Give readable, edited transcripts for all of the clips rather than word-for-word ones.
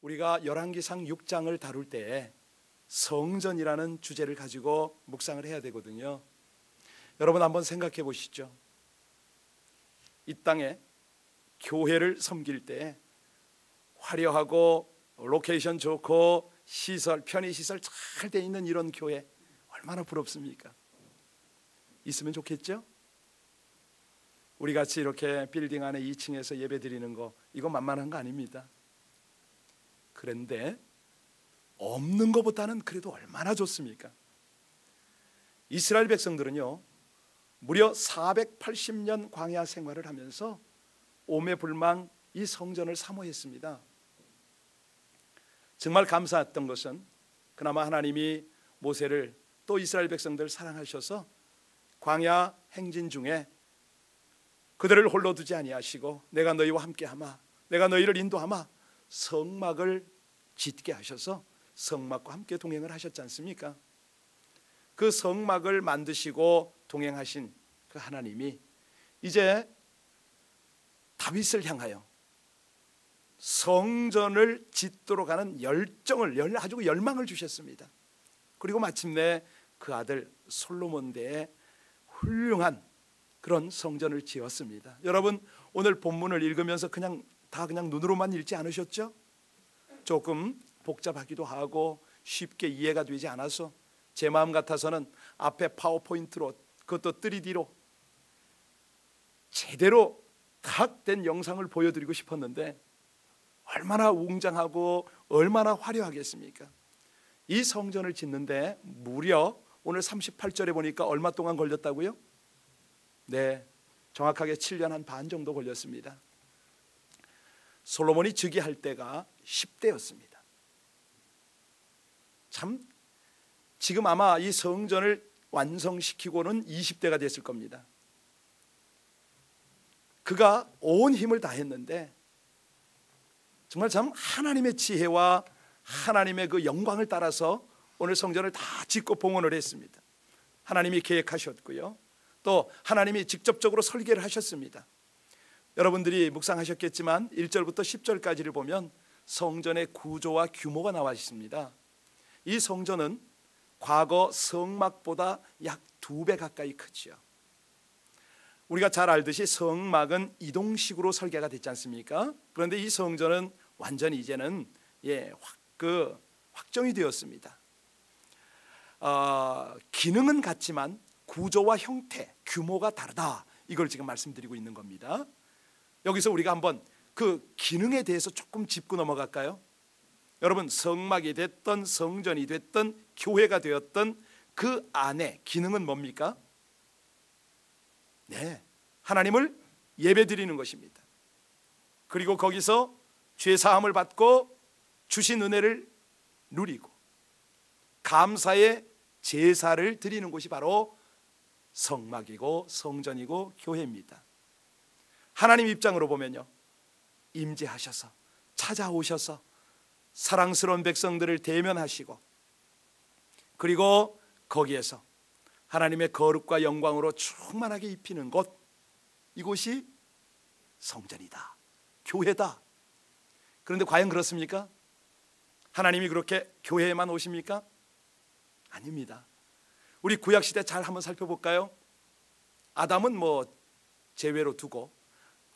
우리가 열왕기상 6장을 다룰 때 성전이라는 주제를 가지고 묵상을 해야 되거든요. 여러분 한번 생각해 보시죠. 이 땅에 교회를 섬길 때 화려하고 로케이션 좋고 시설, 편의시설 잘 돼 있는 이런 교회 얼마나 부럽습니까? 있으면 좋겠죠? 우리같이 이렇게 빌딩 안에 2층에서 예배 드리는 거 이거 만만한 거 아닙니다. 그런데 없는 것보다는 그래도 얼마나 좋습니까? 이스라엘 백성들은요 무려 480년 광야 생활을 하면서 오매불망 이 성전을 사모했습니다. 정말 감사했던 것은 그나마 하나님이 모세를 또 이스라엘 백성들을 사랑하셔서 광야 행진 중에 그들을 홀로 두지 아니하시고 내가 너희와 함께하마, 내가 너희를 인도하마 성막을 짓게 하셔서 성막과 함께 동행을 하셨지 않습니까? 그 성막을 만드시고 동행하신 그 하나님이 이제 다윗을 향하여 성전을 짓도록 하는 열정을, 아주 열망을 주셨습니다. 그리고 마침내 그 아들 솔로몬 때에 훌륭한 그런 성전을 지었습니다. 여러분 오늘 본문을 읽으면서 그냥 눈으로만 읽지 않으셨죠? 조금 복잡하기도 하고 쉽게 이해가 되지 않아서 제 마음 같아서는 앞에 파워포인트로 그것도 3D로 제대로 각 된 영상을 보여드리고 싶었는데 얼마나 웅장하고 얼마나 화려하겠습니까? 이 성전을 짓는데 무려 오늘 38절에 보니까 얼마 동안 걸렸다고요? 네, 정확하게 7년 한 반 정도 걸렸습니다. 솔로몬이 즉위할 때가 10대였습니다. 참 지금 아마 이 성전을 완성시키고는 20대가 됐을 겁니다. 그가 온 힘을 다했는데 정말 참 하나님의 지혜와 하나님의 그 영광을 따라서 오늘 성전을 다 짓고 봉헌을 했습니다. 하나님이 계획하셨고요, 또 하나님이 직접적으로 설계를 하셨습니다. 여러분들이 묵상하셨겠지만 1절부터 10절까지를 보면 성전의 구조와 규모가 나와 있습니다. 이 성전은 과거 성막보다 약 2배 가까이 크지요. 우리가 잘 알듯이 성막은 이동식으로 설계가 됐지 않습니까? 그런데 이 성전은 완전히 이제는 확정이 되었습니다. 기능은 같지만 구조와 형태, 규모가 다르다, 이걸 지금 말씀드리고 있는 겁니다. 여기서 우리가 한번 그 기능에 대해서 조금 짚고 넘어갈까요? 여러분 성막이 됐던 성전이 됐던 교회가 되었던 그 안에 기능은 뭡니까? 네, 하나님을 예배드리는 것입니다. 그리고 거기서 죄사함을 받고 주신 은혜를 누리고 감사의 제사를 드리는 곳이 바로 성막이고 성전이고 교회입니다. 하나님 입장으로 보면요, 임재하셔서 찾아오셔서 사랑스러운 백성들을 대면하시고 그리고 거기에서 하나님의 거룩과 영광으로 충만하게 입히는 곳, 이곳이 성전이다, 교회다. 그런데 과연 그렇습니까? 하나님이 그렇게 교회에만 오십니까? 아닙니다. 우리 구약시대 잘 한번 살펴볼까요? 아담은 제외로 두고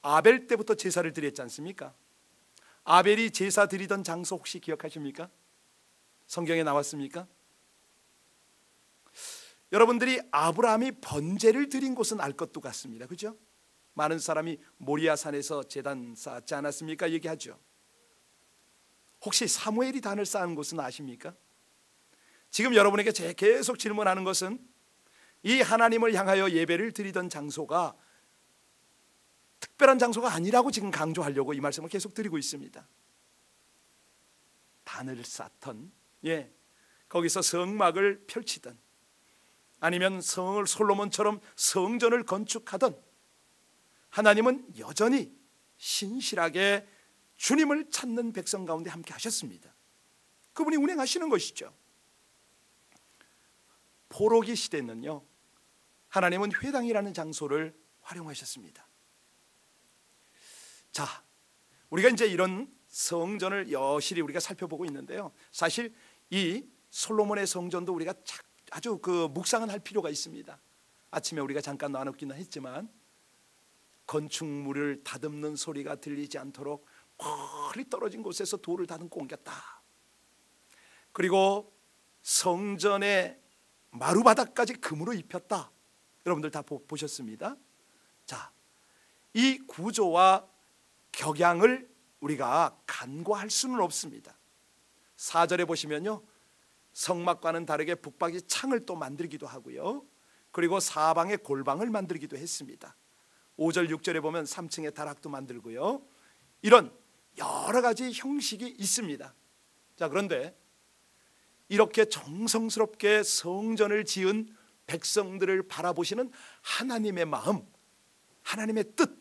아벨 때부터 제사를 드렸지 않습니까? 아벨이 제사 드리던 장소 혹시 기억하십니까? 성경에 나왔습니까? 여러분들이 아브라함이 번제를 드린 곳은 알 것도 같습니다. 그죠? 많은 사람이 모리아산에서 제단 쌓았지 않았습니까? 얘기하죠. 혹시 사무엘이 단을 쌓은 곳은 아십니까? 지금 여러분에게 계속 질문하는 것은 이 하나님을 향하여 예배를 드리던 장소가 특별한 장소가 아니라고 지금 강조하려고 이 말씀을 계속 드리고 있습니다. 단을 쌓던, 거기서 성막을 펼치던, 아니면 성을 솔로몬처럼 성전을 건축하던, 하나님은 여전히 신실하게 주님을 찾는 백성 가운데 함께 하셨습니다. 그분이 운행하시는 것이죠. 포로기 시대는요, 하나님은 회당이라는 장소를 활용하셨습니다. 자, 우리가 이제 이런 성전을 여실히 우리가 살펴보고 있는데요. 사실 이 솔로몬의 성전도 우리가 아주 묵상은 할 필요가 있습니다. 아침에 우리가 잠깐 나누기는 했지만 건축물을 다듬는 소리가 들리지 않도록 멀리 떨어진 곳에서 돌을 다듬고 옮겼다. 그리고 성전의 마루바닥까지 금으로 입혔다. 여러분들 다 보셨습니다. 자, 이 구조와 격양을 우리가 간과할 수는 없습니다. 4절에 보시면요, 성막과는 다르게 북박이 창을 또 만들기도 하고요, 그리고 사방에 골방을 만들기도 했습니다. 5절 6절에 보면 3층에 다락도 만들고요, 이런 여러 가지 형식이 있습니다. 자, 그런데 이렇게 정성스럽게 성전을 지은 백성들을 바라보시는 하나님의 마음, 하나님의 뜻,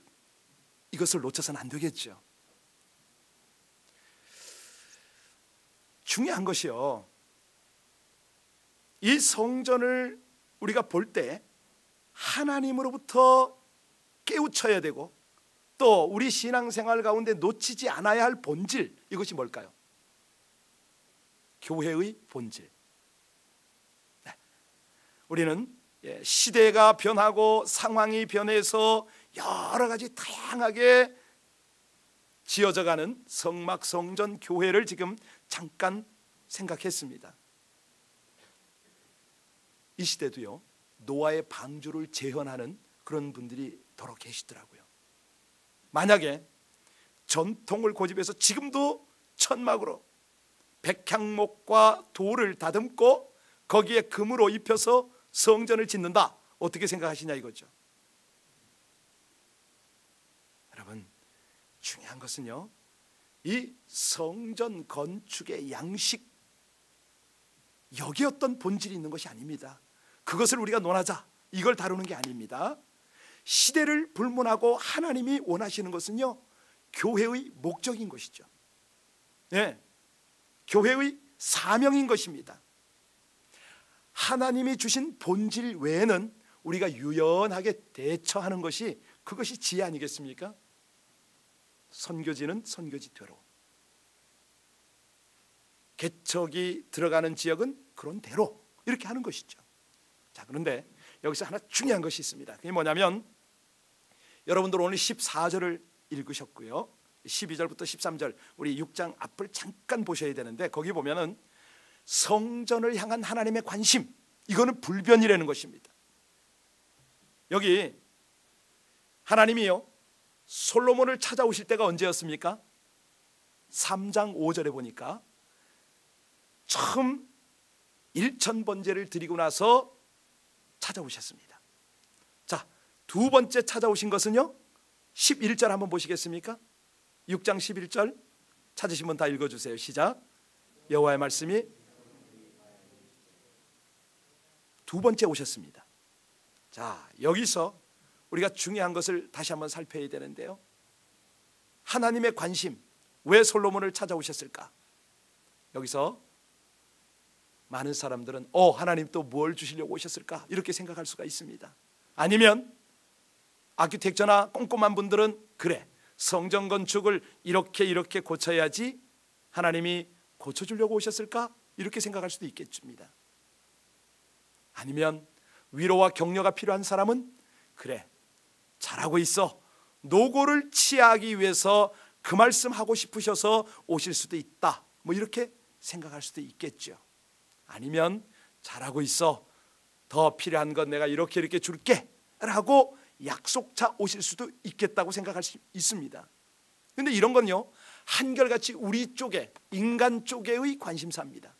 이것을 놓쳐서는 안 되겠죠. 중요한 것이요, 이 성전을 우리가 볼 때 하나님으로부터 깨우쳐야 되고 또 우리 신앙생활 가운데 놓치지 않아야 할 본질, 이것이 뭘까요? 교회의 본질. 네. 우리는 시대가 변하고 상황이 변해서 여러 가지 다양하게 지어져가는 성막, 성전, 교회를 지금 잠깐 생각했습니다. 이 시대도요, 노아의 방주를 재현하는 그런 분들이 더러 계시더라고요. 만약에 전통을 고집해서 지금도 천막으로 백향목과 돌을 다듬고 거기에 금으로 입혀서 성전을 짓는다, 어떻게 생각하시냐 이거죠. 여러분, 중요한 것은요, 이 성전 건축의 양식, 여기에 어떤 본질이 있는 것이 아닙니다. 그것을 우리가 논하자, 이걸 다루는 게 아닙니다. 시대를 불문하고 하나님이 원하시는 것은요, 교회의 목적인 것이죠. 네, 교회의 사명인 것입니다. 하나님이 주신 본질 외에는 우리가 유연하게 대처하는 것이, 그것이 지혜 아니겠습니까? 선교지는 선교지대로, 개척이 들어가는 지역은 그런 대로 이렇게 하는 것이죠. 자, 그런데 여기서 하나 중요한 것이 있습니다. 그게 뭐냐면, 여러분들 오늘 14절을 읽으셨고요, 12절부터 13절 우리 6장 앞을 잠깐 보셔야 되는데, 거기 보면은 성전을 향한 하나님의 관심, 이거는 불변이라는 것입니다. 여기 하나님이요, 솔로몬을 찾아오실 때가 언제였습니까? 3장 5절에 보니까 처음 1000번제를 드리고 나서 찾아오셨습니다. 자, 두 번째 찾아오신 것은요, 11절 한번 보시겠습니까? 6장 11절 찾으시면 다 읽어주세요. 시작. 여호와의 말씀이 두 번째 오셨습니다. 자, 여기서 우리가 중요한 것을 다시 한번 살펴야 되는데요, 하나님의 관심, 왜 솔로몬을 찾아오셨을까? 여기서 많은 사람들은 하나님 또 뭘 주시려고 오셨을까, 이렇게 생각할 수가 있습니다. 아니면 아키텍처나 꼼꼼한 분들은, 그래, 성전 건축을 이렇게 고쳐야지 하나님이 고쳐주려고 오셨을까, 이렇게 생각할 수도 있겠습니다. 아니면 위로와 격려가 필요한 사람은, 그래, 잘하고 있어, 노고를 취하기 위해서 그 말씀 하고 싶으셔서 오실 수도 있다, 뭐 이렇게 생각할 수도 있겠죠. 아니면 잘하고 있어, 더 필요한 건 내가 이렇게 줄게 라고 약속차 오실 수도 있겠다고 생각할 수 있습니다. 그런데 이런 건요, 한결같이 우리 쪽에, 인간 쪽의 관심사입니다.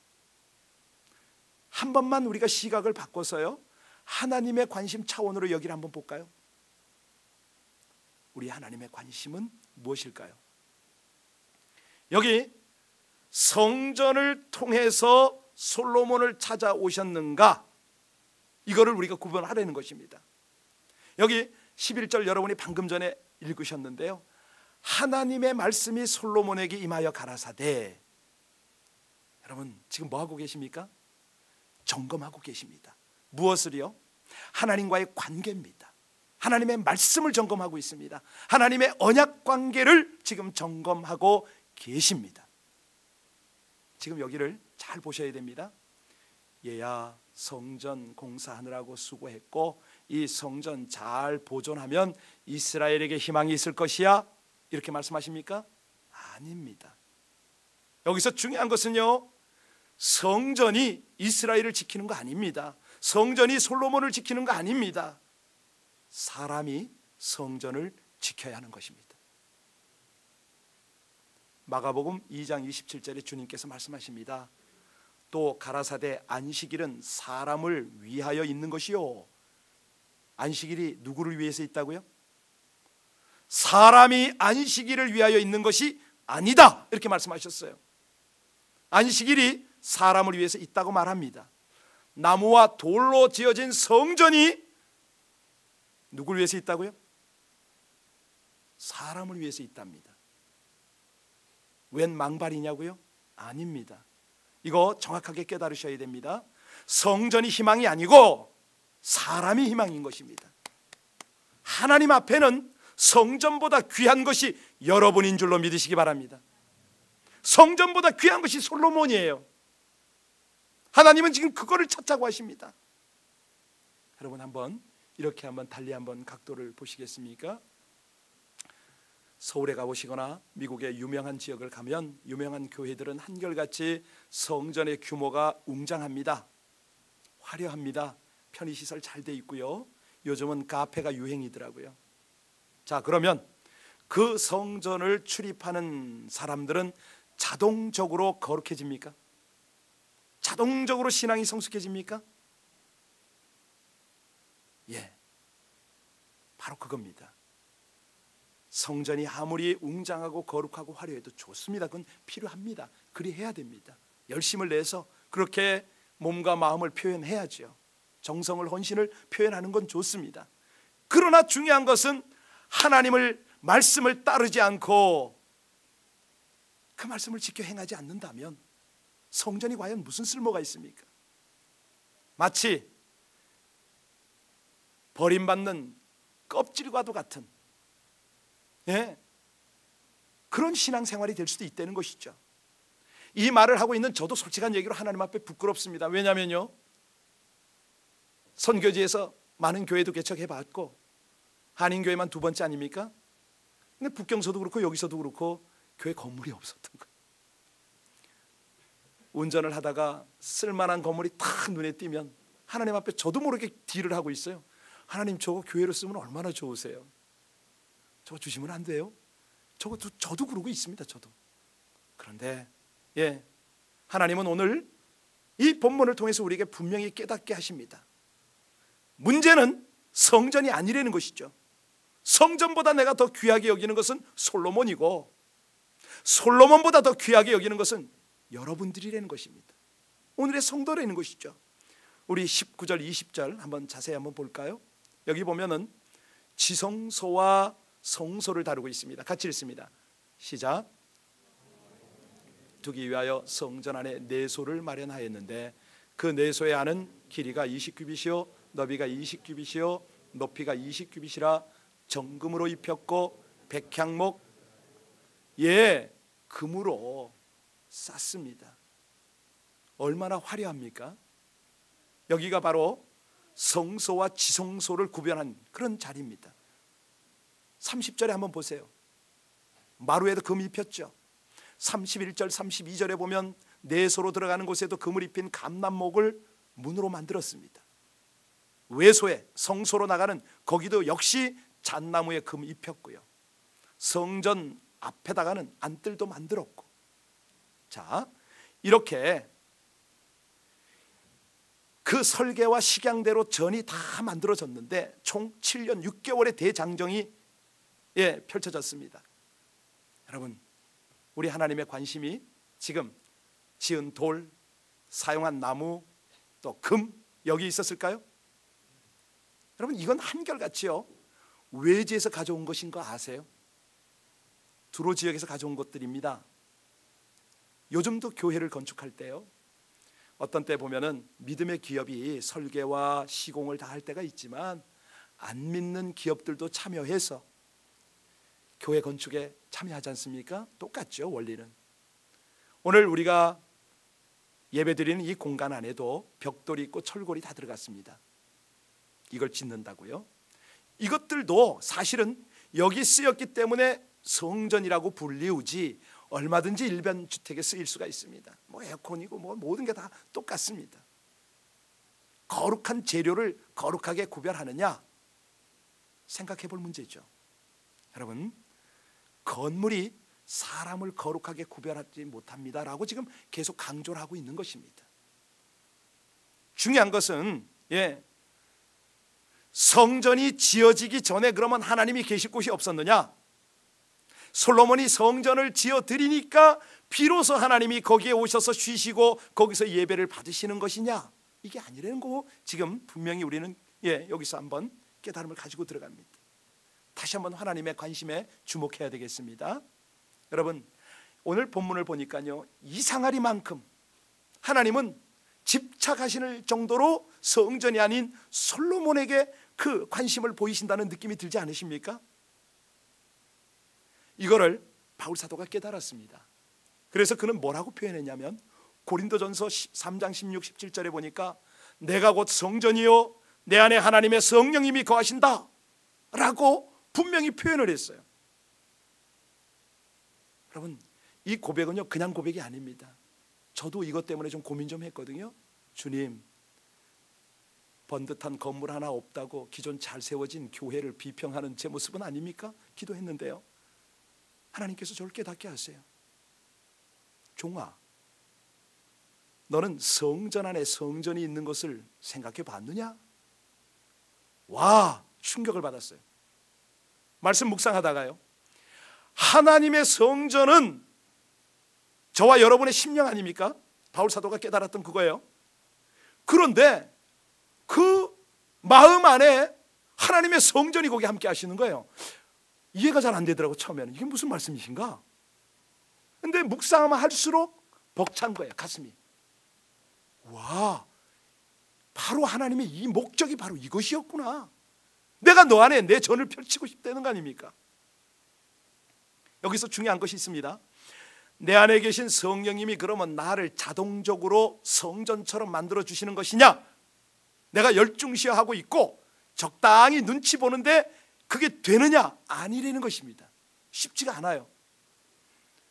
한 번만 우리가 시각을 바꿔서요, 하나님의 관심 차원으로 여기를 한번 볼까요? 우리 하나님의 관심은 무엇일까요? 여기 성전을 통해서 솔로몬을 찾아오셨는가, 이거를 우리가 구분하려는 것입니다. 여기 11절 여러분이 방금 전에 읽으셨는데요, 하나님의 말씀이 솔로몬에게 임하여 가라사대. 여러분 지금 뭐 하고 계십니까? 점검하고 계십니다. 무엇을요? 하나님과의 관계입니다. 하나님의 말씀을 점검하고 있습니다. 하나님의 언약 관계를 지금 점검하고 계십니다. 지금 여기를 잘 보셔야 됩니다. 얘야 성전 공사하느라고 수고했고 이 성전 잘 보존하면 이스라엘에게 희망이 있을 것이야, 이렇게 말씀하십니까? 아닙니다. 여기서 중요한 것은요, 성전이 이스라엘을 지키는 거 아닙니다. 성전이 솔로몬을 지키는 거 아닙니다. 사람이 성전을 지켜야 하는 것입니다. 마가복음 2장 27절에 주님께서 말씀하십니다. 또 가라사대 안식일은 사람을 위하여 있는 것이요. 안식일이 누구를 위해서 있다고요? 사람이 안식일을 위하여 있는 것이 아니다, 이렇게 말씀하셨어요. 안식일이 사람을 위해서 있다고 말합니다. 나무와 돌로 지어진 성전이 누구를 위해서 있다고요? 사람을 위해서 있답니다. 웬 망발이냐고요? 아닙니다. 이거 정확하게 깨달으셔야 됩니다. 성전이 희망이 아니고 사람이 희망인 것입니다. 하나님 앞에는 성전보다 귀한 것이 여러분인 줄로 믿으시기 바랍니다. 성전보다 귀한 것이 솔로몬이에요. 하나님은 지금 그거를 찾자고 하십니다. 여러분 한번 이렇게 한번 달리 한번 각도를 보시겠습니까? 서울에 가보시거나 미국의 유명한 지역을 가면 유명한 교회들은 한결같이 성전의 규모가 웅장합니다. 화려합니다. 편의시설 잘 돼 있고요. 요즘은 카페가 유행이더라고요. 자, 그러면 그 성전을 출입하는 사람들은 자동적으로 거룩해집니까? 자동적으로 신앙이 성숙해집니까? 예, 바로 그겁니다. 성전이 아무리 웅장하고 거룩하고 화려해도 좋습니다. 그건 필요합니다. 그리 해야 됩니다. 열심을 내서 그렇게 몸과 마음을 표현해야죠. 정성을, 헌신을 표현하는 건 좋습니다. 그러나 중요한 것은 하나님을 말씀을 따르지 않고 그 말씀을 지켜 행하지 않는다면 성전이 과연 무슨 쓸모가 있습니까? 마치 버림받는 껍질과도 같은, 예, 그런 신앙생활이 될 수도 있다는 것이죠. 이 말을 하고 있는 저도 솔직한 얘기로 하나님 앞에 부끄럽습니다. 왜냐하면요, 선교지에서 많은 교회도 개척해봤고 한인교회만 두 번째 아닙니까? 근데 북경서도 그렇고 여기서도 그렇고 교회 건물이 없었던 거예요. 운전을 하다가 쓸만한 건물이 탁 눈에 띄면 하나님 앞에 저도 모르게 딜을 하고 있어요. 하나님, 저거 교회로 쓰면 얼마나 좋으세요? 저거 주시면 안 돼요? 저도 그러고 있습니다. 저도. 그런데 예, 하나님은 오늘 이 본문을 통해서 우리에게 분명히 깨닫게 하십니다. 문제는 성전이 아니라는 것이죠. 성전보다 내가 더 귀하게 여기는 것은 솔로몬이고 솔로몬보다 더 귀하게 여기는 것은 여러분들이라는 것입니다. 오늘의 성도라는 것이죠. 우리 19절 20절 한번 자세히 한번 볼까요? 여기 보면은 지성소와 성소를 다루고 있습니다. 같이 읽습니다. 시작. 두기 위하여 성전 안에 내소를 마련하였는데 그 내소의 안은 길이가 20규빗이요 너비가 20규빗이요 높이가 20규빗이라 정금으로 입혔고 백향목 예 금으로 쌌습니다. 얼마나 화려합니까? 여기가 바로 성소와 지성소를 구별한 그런 자리입니다. 30절에 한번 보세요. 마루에도 금 입혔죠. 31절 32절에 보면 내소로 들어가는 곳에도 금을 입힌 감람목을 문으로 만들었습니다. 외소에 성소로 나가는 거기도 역시 잣나무에 금 입혔고요. 성전 앞에다가는 안뜰도 만들었고, 자 이렇게 그 설계와 식양대로 전이 다 만들어졌는데 총 7년 6개월의 대장정이 펼쳐졌습니다. 여러분, 우리 하나님의 관심이 지금 지은 돌, 사용한 나무, 또 금 여기 있었을까요? 여러분, 이건 한결같이요 외지에서 가져온 것인 거 아세요? 두로 지역에서 가져온 것들입니다. 요즘도 교회를 건축할 때요, 어떤 때 보면은 믿음의 기업이 설계와 시공을 다 할 때가 있지만 안 믿는 기업들도 참여해서 교회 건축에 참여하지 않습니까? 똑같죠, 원리는. 오늘 우리가 예배드리는 이 공간 안에도 벽돌이 있고 철골이 다 들어갔습니다. 이걸 짓는다고요? 이것들도 사실은 여기 쓰였기 때문에 성전이라고 불리우지 얼마든지 일반 주택에 쓰일 수가 있습니다. 뭐 에어컨이고 뭐 모든 게 다 똑같습니다. 거룩한 재료를 거룩하게 구별하느냐? 생각해 볼 문제죠. 여러분, 건물이 사람을 거룩하게 구별하지 못합니다라고 지금 계속 강조를 하고 있는 것입니다. 중요한 것은 성전이 지어지기 전에 그러면 하나님이 계실 곳이 없었느냐? 솔로몬이 성전을 지어 드리니까 비로소 하나님이 거기에 오셔서 쉬시고 거기서 예배를 받으시는 것이냐? 이게 아니라는 거고 지금 분명히 우리는 여기서 한번 깨달음을 가지고 들어갑니다. 다시 한번 하나님의 관심에 주목해야 되겠습니다. 여러분, 오늘 본문을 보니까요, 이상하리만큼 하나님은 집착하시는 정도로 성전이 아닌 솔로몬에게 그 관심을 보이신다는 느낌이 들지 않으십니까? 이거를 바울 사도가 깨달았습니다. 그래서 그는 뭐라고 표현했냐면 고린도전서 3장 16, 17절에 보니까 내가 곧 성전이요 내 안에 하나님의 성령님이 거하신다 라고 분명히 표현을 했어요. 여러분, 이 고백은요 그냥 고백이 아닙니다. 저도 이것 때문에 좀 고민 좀 했거든요. 주님, 번듯한 건물 하나 없다고 기존 잘 세워진 교회를 비평하는 제 모습은 아닙니까? 기도했는데요, 하나님께서 저를 깨닫게 하세요. 종아, 너는 성전 안에 성전이 있는 것을 생각해 봤느냐? 와, 충격을 받았어요. 말씀 묵상하다가요, 하나님의 성전은 저와 여러분의 심령 아닙니까? 바울 사도가 깨달았던 그거예요. 그런데 그 마음 안에 하나님의 성전이 거기 함께 하시는 거예요. 이해가 잘 안 되더라고 처음에는. 이게 무슨 말씀이신가? 근데 묵상하면 할수록 벅찬 거예요, 가슴이. 와, 바로 하나님의 이 목적이 바로 이것이었구나. 내가 너 안에 내 전을 펼치고 싶다는 거 아닙니까? 여기서 중요한 것이 있습니다. 내 안에 계신 성령님이 그러면 나를 자동적으로 성전처럼 만들어 주시는 것이냐? 내가 열중시하고 있고 적당히 눈치 보는데 그게 되느냐? 아니라는 것입니다. 쉽지가 않아요.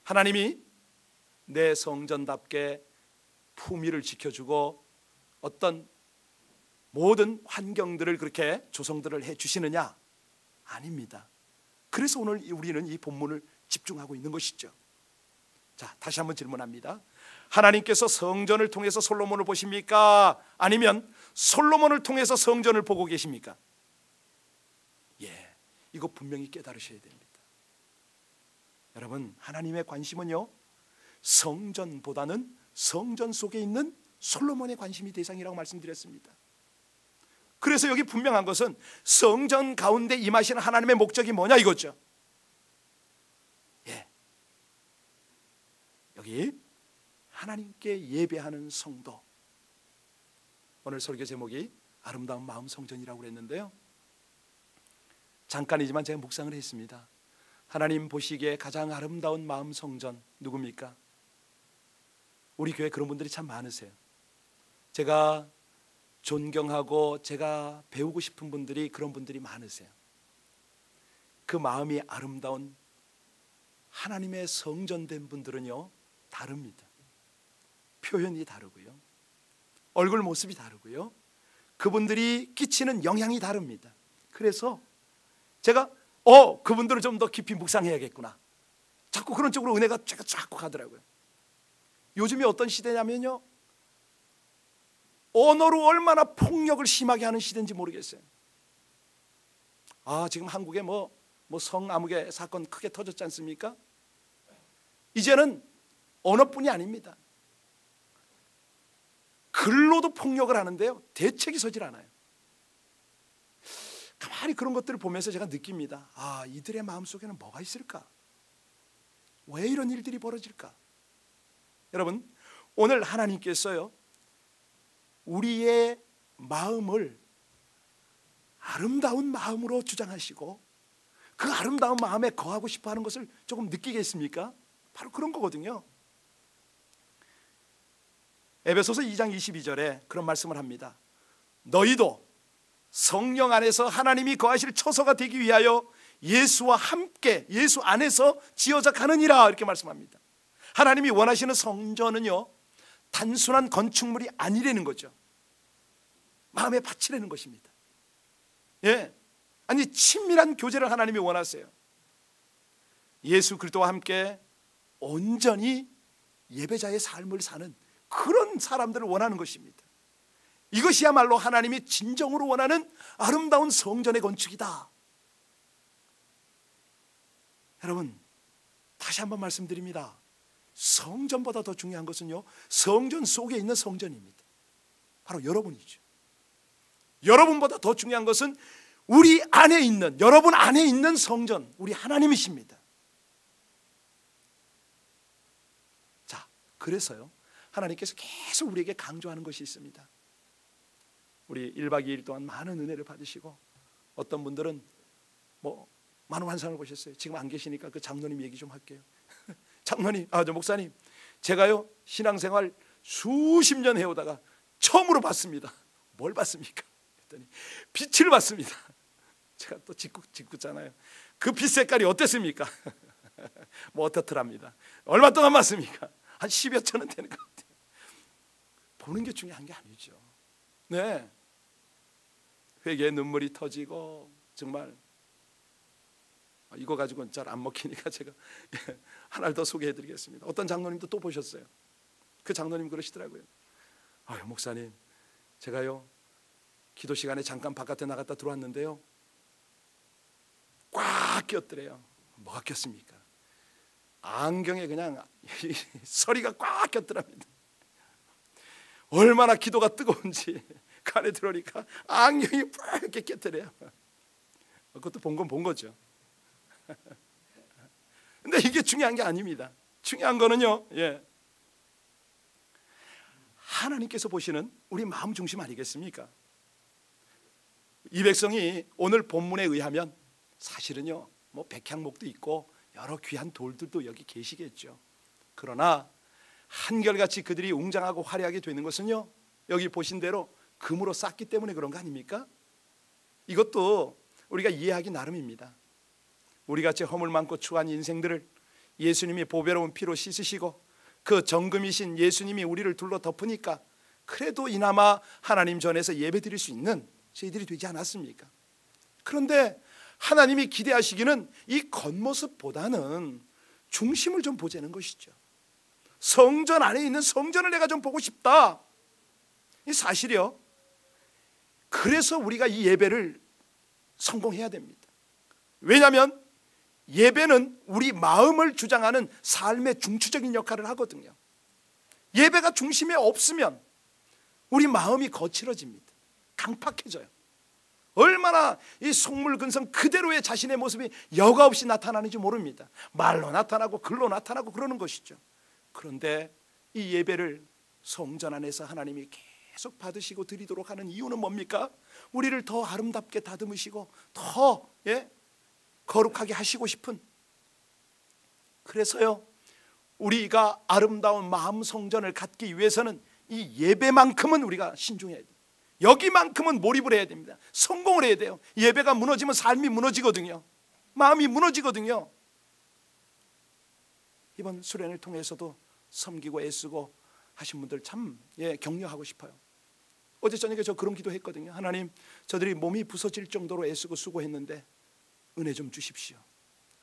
하나님이 내 성전답게 품위를 지켜주고 어떤 모든 환경들을 그렇게 조성들을 해 주시느냐? 아닙니다. 그래서 오늘 우리는 이 본문을 집중하고 있는 것이죠. 자, 다시 한번 질문합니다. 하나님께서 성전을 통해서 솔로몬을 보십니까? 아니면 솔로몬을 통해서 성전을 보고 계십니까? 이거 분명히 깨달으셔야 됩니다. 여러분, 하나님의 관심은요 성전보다는 성전 속에 있는 솔로몬의 관심이 대상이라고 말씀드렸습니다. 그래서 여기 분명한 것은 성전 가운데 임하시는 하나님의 목적이 뭐냐 이거죠. 여기 하나님께 예배하는 성도. 오늘 설교 제목이 아름다운 마음 성전이라고 그랬는데요, 잠깐이지만 제가 묵상을 했습니다. 하나님 보시기에 가장 아름다운 마음 성전 누굽니까? 우리 교회 그런 분들이 참 많으세요. 제가 존경하고 제가 배우고 싶은 분들이 그런 분들이 많으세요. 그 마음이 아름다운 하나님의 성전된 분들은요 다릅니다. 표현이 다르고요, 얼굴 모습이 다르고요, 그분들이 끼치는 영향이 다릅니다. 그래서 제가 그분들을 좀 더 깊이 묵상해야겠구나, 자꾸 그런 쪽으로 은혜가 제가 자꾸 가더라고요. 요즘이 어떤 시대냐면요, 언어로 얼마나 폭력을 심하게 하는 시대인지 모르겠어요. 지금 한국에 뭐 성아무개 사건 크게 터졌지 않습니까? 이제는 언어뿐이 아닙니다. 글로도 폭력을 하는데요, 대책이 서질 않아요. 가만히 그런 것들을 보면서 제가 느낍니다. 이들의 마음속에는 뭐가 있을까? 왜 이런 일들이 벌어질까? 여러분, 오늘 하나님께서요 우리의 마음을 아름다운 마음으로 주장하시고 그 아름다운 마음에 거하고 싶어 하는 것을 조금 느끼겠습니까? 바로 그런 거거든요. 에베소서 2장 22절에 그런 말씀을 합니다. 너희도 성령 안에서 하나님이 거하실 처소가 되기 위하여 예수와 함께 예수 안에서 지어져 가느니라, 이렇게 말씀합니다. 하나님이 원하시는 성전은요, 단순한 건축물이 아니라는 거죠. 마음에 바치라는 것입니다. 예, 아니 친밀한 교제를 하나님이 원하세요. 예수 그리스도와 함께 온전히 예배자의 삶을 사는 그런 사람들을 원하는 것입니다. 이것이야말로 하나님이 진정으로 원하는 아름다운 성전의 건축이다. 여러분, 다시 한번 말씀드립니다. 성전보다 더 중요한 것은요, 성전 속에 있는 성전입니다. 바로 여러분이죠. 여러분보다 더 중요한 것은 우리 안에 있는, 여러분 안에 있는 성전, 우리 하나님이십니다. 자, 그래서요, 하나님께서 계속 우리에게 강조하는 것이 있습니다. 우리 1박 2일 동안 많은 은혜를 받으시고, 어떤 분들은 많은 환상을 보셨어요. 지금 안 계시니까 그 장로님 얘기 좀 할게요. 장로님, 저 목사님, 제가요 신앙생활 수십 년 해오다가 처음으로 봤습니다. 뭘 봤습니까? 했더니 빛을 봤습니다. 제가 또 짓궂잖아요. 그 빛 색깔이 어땠습니까? 어떻더랍니다. 얼마 동안 봤습니까? 한 10여 초는 되는 것 같아요. 보는 게 중요한 게 아니죠. 네, 회개에 눈물이 터지고, 정말 이거 가지고는 잘 안 먹히니까 제가 하나를 더 소개해드리겠습니다. 어떤 장로님도 또 보셨어요. 그 장로님 그러시더라고요. 목사님, 제가요 기도 시간에 잠깐 바깥에 나갔다 들어왔는데요, 꽉 꼈더래요. 뭐가 꼈습니까? 안경에 그냥 서리가 꽉 꼈더랍니다. 얼마나 기도가 뜨거운지 그 안에 들어오니까 안경이 꽉 이렇게 꼈더래요. 그것도 본 건 본 거죠. 근데 이게 중요한 게 아닙니다. 중요한 거는요, 하나님께서 보시는 우리 마음 중심 아니겠습니까? 이 백성이 오늘 본문에 의하면 사실은요, 백향목도 있고 여러 귀한 돌들도 여기 계시겠죠. 그러나 한결같이 그들이 웅장하고 화려하게 되는 것은요, 여기 보신 대로 금으로 쌌기 때문에 그런 거 아닙니까? 이것도 우리가 이해하기 나름입니다. 우리같이 허물 많고 추한 인생들을 예수님이 보배로운 피로 씻으시고 그 정금이신 예수님이 우리를 둘러 덮으니까 그래도 이나마 하나님 전에서 예배드릴 수 있는 저희들이 되지 않았습니까? 그런데 하나님이 기대하시기는 이 겉모습보다는 중심을 좀 보자는 것이죠. 성전 안에 있는 성전을 내가 좀 보고 싶다. 이 사실이요, 그래서 우리가 이 예배를 성공해야 됩니다. 왜냐하면 예배는 우리 마음을 주장하는 삶의 중추적인 역할을 하거든요. 예배가 중심에 없으면 우리 마음이 거칠어집니다. 강팍해져요. 얼마나 이 속물근성 그대로의 자신의 모습이 여과 없이 나타나는지 모릅니다. 말로 나타나고 글로 나타나고 그러는 것이죠. 그런데 이 예배를 성전 안에서 하나님이 계속 받으시고 드리도록 하는 이유는 뭡니까? 우리를 더 아름답게 다듬으시고 더 거룩하게 하시고 싶은, 그래서요, 우리가 아름다운 마음 성전을 갖기 위해서는 이 예배만큼은 우리가 신중해야 돼요. 여기만큼은 몰입을 해야 됩니다. 성공을 해야 돼요. 예배가 무너지면 삶이 무너지거든요. 마음이 무너지거든요. 이번 수련을 통해서도 섬기고 애쓰고 하신 분들 참 격려하고 싶어요. 어제 저녁에 저 그런 기도 했거든요. 하나님, 저들이 몸이 부서질 정도로 애쓰고 수고했는데 은혜 좀 주십시오.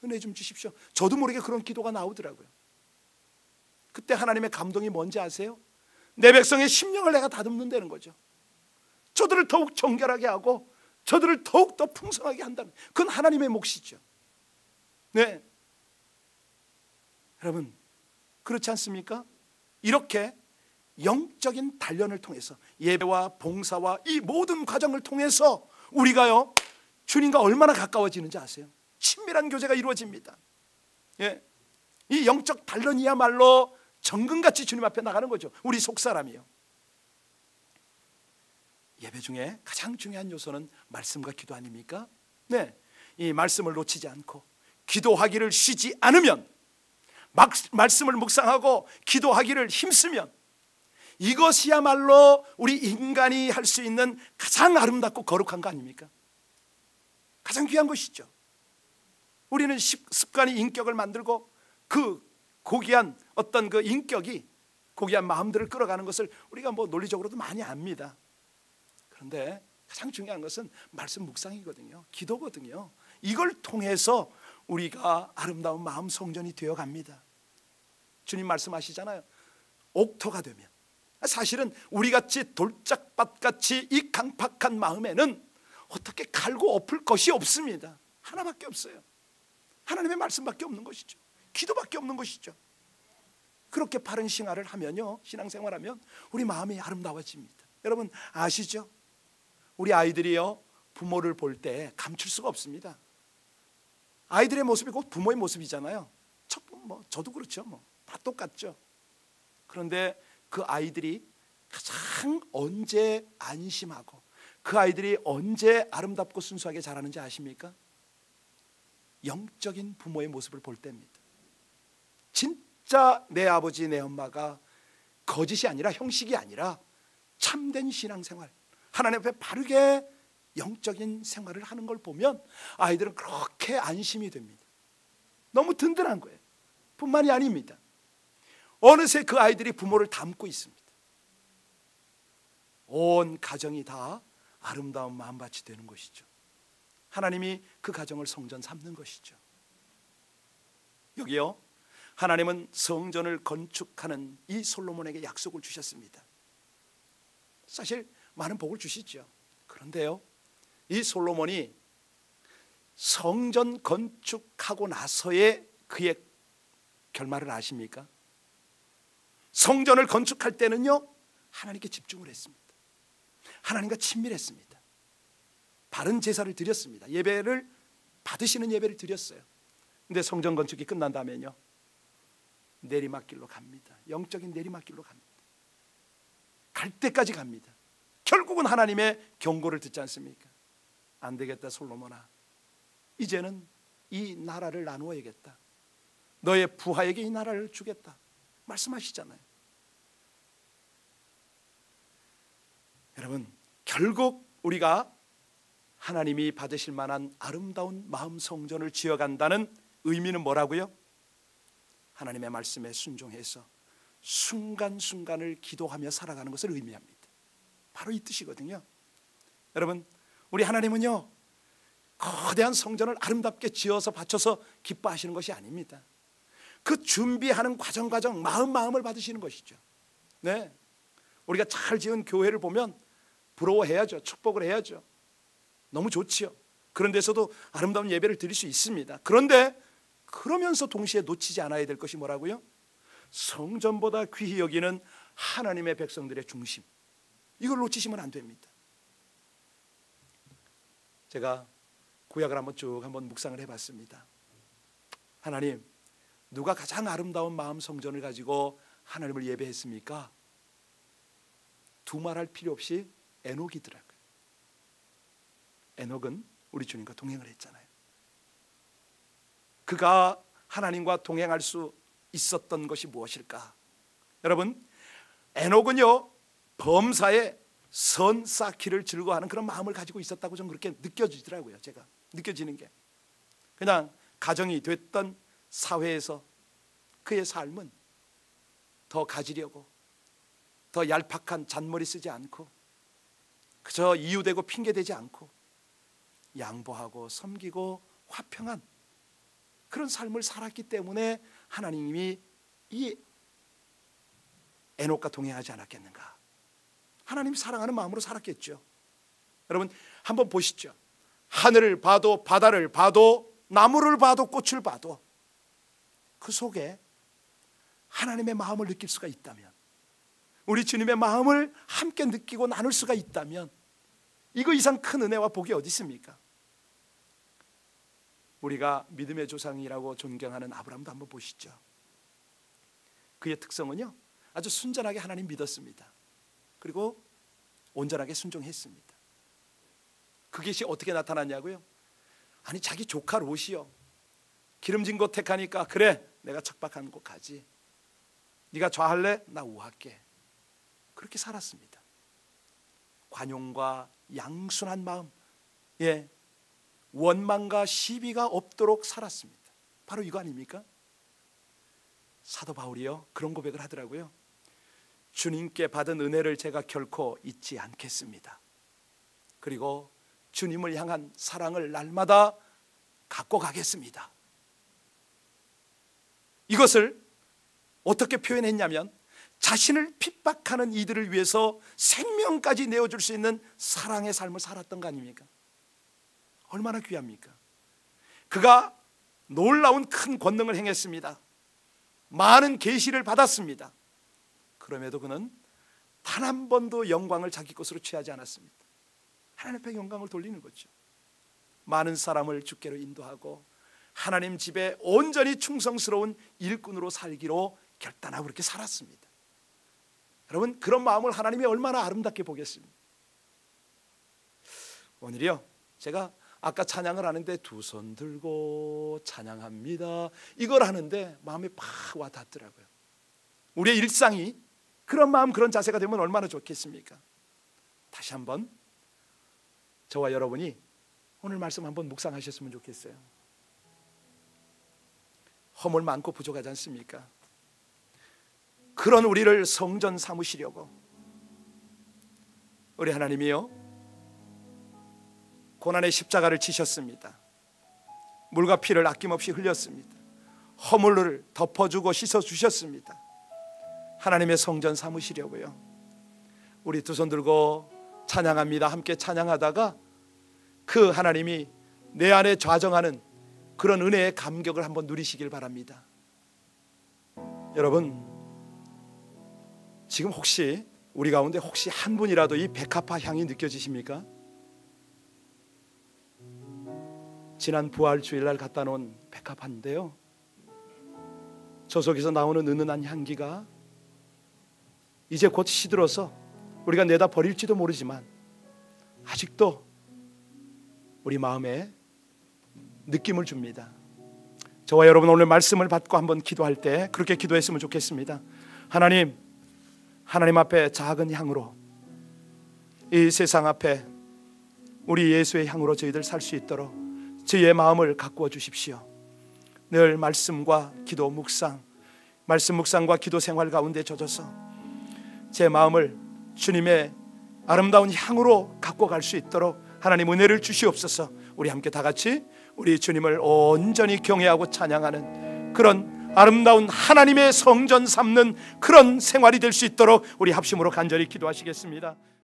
은혜 좀 주십시오. 저도 모르게 그런 기도가 나오더라고요. 그때 하나님의 감동이 뭔지 아세요? 내 백성의 심령을 내가 다듬는다는 거죠. 저들을 더욱 정결하게 하고 저들을 더욱 더 풍성하게 한다는, 그건 하나님의 몫이죠. 네, 여러분 그렇지 않습니까? 이렇게 영적인 단련을 통해서 예배와 봉사와 이 모든 과정을 통해서 우리가요 주님과 얼마나 가까워지는지 아세요? 친밀한 교제가 이루어집니다. 이 영적 단련이야말로 정금같이 주님 앞에 나가는 거죠. 우리 속사람이요. 예배 중에 가장 중요한 요소는 말씀과 기도 아닙니까? 네, 이 말씀을 놓치지 않고 기도하기를 쉬지 않으면, 말씀을 묵상하고 기도하기를 힘쓰면, 이것이야말로 우리 인간이 할 수 있는 가장 아름답고 거룩한 거 아닙니까? 가장 귀한 것이죠. 우리는 습관이 인격을 만들고 그 고귀한 어떤 그 인격이 고귀한 마음들을 끌어가는 것을 우리가 뭐 논리적으로도 많이 압니다. 그런데 가장 중요한 것은 말씀 묵상이거든요. 기도거든요. 이걸 통해서 우리가 아름다운 마음 성전이 되어 갑니다. 주님 말씀하시잖아요. 옥토가 되면, 사실은 우리같이 돌짝밭같이 이 강팍한 마음에는 어떻게 갈고 엎을 것이 없습니다. 하나밖에 없어요. 하나님의 말씀밖에 없는 것이죠. 기도밖에 없는 것이죠. 그렇게 바른 신앙을 하면요, 신앙생활하면 우리 마음이 아름다워집니다. 여러분 아시죠? 우리 아이들이요, 부모를 볼 때 감출 수가 없습니다. 아이들의 모습이 곧 부모의 모습이잖아요. 저도 그렇죠. 다 똑같죠. 그런데 그 아이들이 가장 언제 안심하고 그 아이들이 언제 아름답고 순수하게 자라는지 아십니까? 영적인 부모의 모습을 볼 때입니다. 진짜 내 아버지 내 엄마가 거짓이 아니라 형식이 아니라 참된 신앙생활, 하나님 앞에 바르게 영적인 생활을 하는 걸 보면 아이들은 그렇게 안심이 됩니다. 너무 든든한 거예요. 뿐만이 아닙니다. 어느새 그 아이들이 부모를 닮고 있습니다. 온 가정이 다 아름다운 마음밭이 되는 것이죠. 하나님이 그 가정을 성전 삼는 것이죠. 여기요, 하나님은 성전을 건축하는 이 솔로몬에게 약속을 주셨습니다. 사실 많은 복을 주시죠. 그런데요, 이 솔로몬이 성전 건축하고 나서의 그의 결말을 아십니까? 성전을 건축할 때는요, 하나님께 집중을 했습니다. 하나님과 친밀했습니다. 바른 제사를 드렸습니다. 예배를 받으시는 예배를 드렸어요. 근데 성전 건축이 끝난 다음에는요, 내리막길로 갑니다. 영적인 내리막길로 갑니다. 갈 때까지 갑니다. 결국은 하나님의 경고를 듣지 않습니까? 안 되겠다 솔로몬아, 이제는 이 나라를 나누어야겠다. 너의 부하에게 이 나라를 주겠다 말씀하시잖아요. 여러분, 결국 우리가 하나님이 받으실 만한 아름다운 마음 성전을 지어간다는 의미는 뭐라고요? 하나님의 말씀에 순종해서 순간순간을 기도하며 살아가는 것을 의미합니다. 바로 이 뜻이거든요. 여러분, 우리 하나님은요, 거대한 성전을 아름답게 지어서 바쳐서 기뻐하시는 것이 아닙니다. 그 준비하는 과정 마음을 받으시는 것이죠. 네, 우리가 잘 지은 교회를 보면 부러워해야죠. 축복을 해야죠. 너무 좋지요. 그런 데서도 아름다운 예배를 드릴 수 있습니다. 그런데 그러면서 동시에 놓치지 않아야 될 것이 뭐라고요? 성전보다 귀히 여기는 하나님의 백성들의 중심, 이걸 놓치시면 안 됩니다. 제가 구약을 한번 묵상을 해봤습니다. 하나님, 누가 가장 아름다운 마음 성전을 가지고 하나님을 예배했습니까? 두말할 필요 없이 에녹이더라고요. 에녹은 우리 주님과 동행을 했잖아요. 그가 하나님과 동행할 수 있었던 것이 무엇일까? 여러분, 에녹은요, 범사에 선 쌓기를 즐거워하는 그런 마음을 가지고 있었다고 좀 그렇게 느껴지더라고요. 제가 느껴지는 게, 그냥 가정이 됐던 사회에서 그의 삶은 더 가지려고, 더 얄팍한 잔머리 쓰지 않고, 그저 이유되고 핑계대지 않고 양보하고 섬기고 화평한 그런 삶을 살았기 때문에 하나님이 이 에녹과 동행하지 않았겠는가? 하나님 사랑하는 마음으로 살았겠죠. 여러분, 한번 보시죠. 하늘을 봐도 바다를 봐도 나무를 봐도 꽃을 봐도 그 속에 하나님의 마음을 느낄 수가 있다면, 우리 주님의 마음을 함께 느끼고 나눌 수가 있다면, 이거 이상 큰 은혜와 복이 어디 있습니까? 우리가 믿음의 조상이라고 존경하는 아브라함도 한번 보시죠. 그의 특성은요, 아주 순전하게 하나님 믿었습니다. 그리고 온전하게 순종했습니다. 그것이 어떻게 나타났냐고요? 아니 자기 조카 롯이요, 기름진 곳 택하니까 그래 내가 척박한 곳 가지, 네가 좌할래? 나 우할게. 그렇게 살았습니다. 관용과 양순한 마음, 원망과 시비가 없도록 살았습니다. 바로 이거 아닙니까? 사도 바울이요 그런 고백을 하더라고요. 주님께 받은 은혜를 제가 결코 잊지 않겠습니다. 그리고 주님을 향한 사랑을 날마다 갖고 가겠습니다. 이것을 어떻게 표현했냐면, 자신을 핍박하는 이들을 위해서 생명까지 내어줄 수 있는 사랑의 삶을 살았던 거 아닙니까? 얼마나 귀합니까? 그가 놀라운 큰 권능을 행했습니다. 많은 계시를 받았습니다. 그럼에도 그는 단 한 번도 영광을 자기 것으로 취하지 않았습니다. 하나님 앞에 영광을 돌리는 거죠. 많은 사람을 주께로 인도하고 하나님 집에 온전히 충성스러운 일꾼으로 살기로 결단하고 그렇게 살았습니다. 여러분, 그런 마음을 하나님이 얼마나 아름답게 보겠습니까? 오늘이요, 제가 아까 찬양을 하는데 두 손 들고 찬양합니다, 이걸 하는데 마음에 팍 와닿더라고요. 우리의 일상이 그런 마음, 그런 자세가 되면 얼마나 좋겠습니까? 다시 한번 저와 여러분이 오늘 말씀 한번 묵상하셨으면 좋겠어요. 허물 많고 부족하지 않습니까? 그런 우리를 성전 삼으시려고 우리 하나님이요 고난의 십자가를 지셨습니다. 물과 피를 아낌없이 흘렸습니다. 허물을 덮어주고 씻어주셨습니다. 하나님의 성전 삼으시려고요. 우리 두 손 들고 찬양합니다 함께 찬양하다가 그 하나님이 내 안에 좌정하는 그런 은혜의 감격을 한번 누리시길 바랍니다. 여러분, 지금 혹시 우리 가운데 혹시 한 분이라도 이 백합화 향이 느껴지십니까? 지난 부활 주일날 갖다 놓은 백합화인데요, 저 속에서 나오는 은은한 향기가 이제 곧 시들어서 우리가 내다 버릴지도 모르지만 아직도 우리 마음에 느낌을 줍니다. 저와 여러분 오늘 말씀을 받고 한번 기도할 때 그렇게 기도했으면 좋겠습니다. 하나님 앞에 작은 향으로, 이 세상 앞에 우리 예수의 향으로 저희들 살 수 있도록 저희의 마음을 가꾸어 주십시오. 늘 말씀과 기도 묵상, 말씀 묵상과 기도 생활 가운데 젖어서 제 마음을 주님의 아름다운 향으로 갖고 갈 수 있도록 하나님 은혜를 주시옵소서. 우리 함께 다 같이 우리 주님을 온전히 경외하고 찬양하는 그런 아름다운 하나님의 성전 삼는 그런 생활이 될 수 있도록 우리 합심으로 간절히 기도하시겠습니다.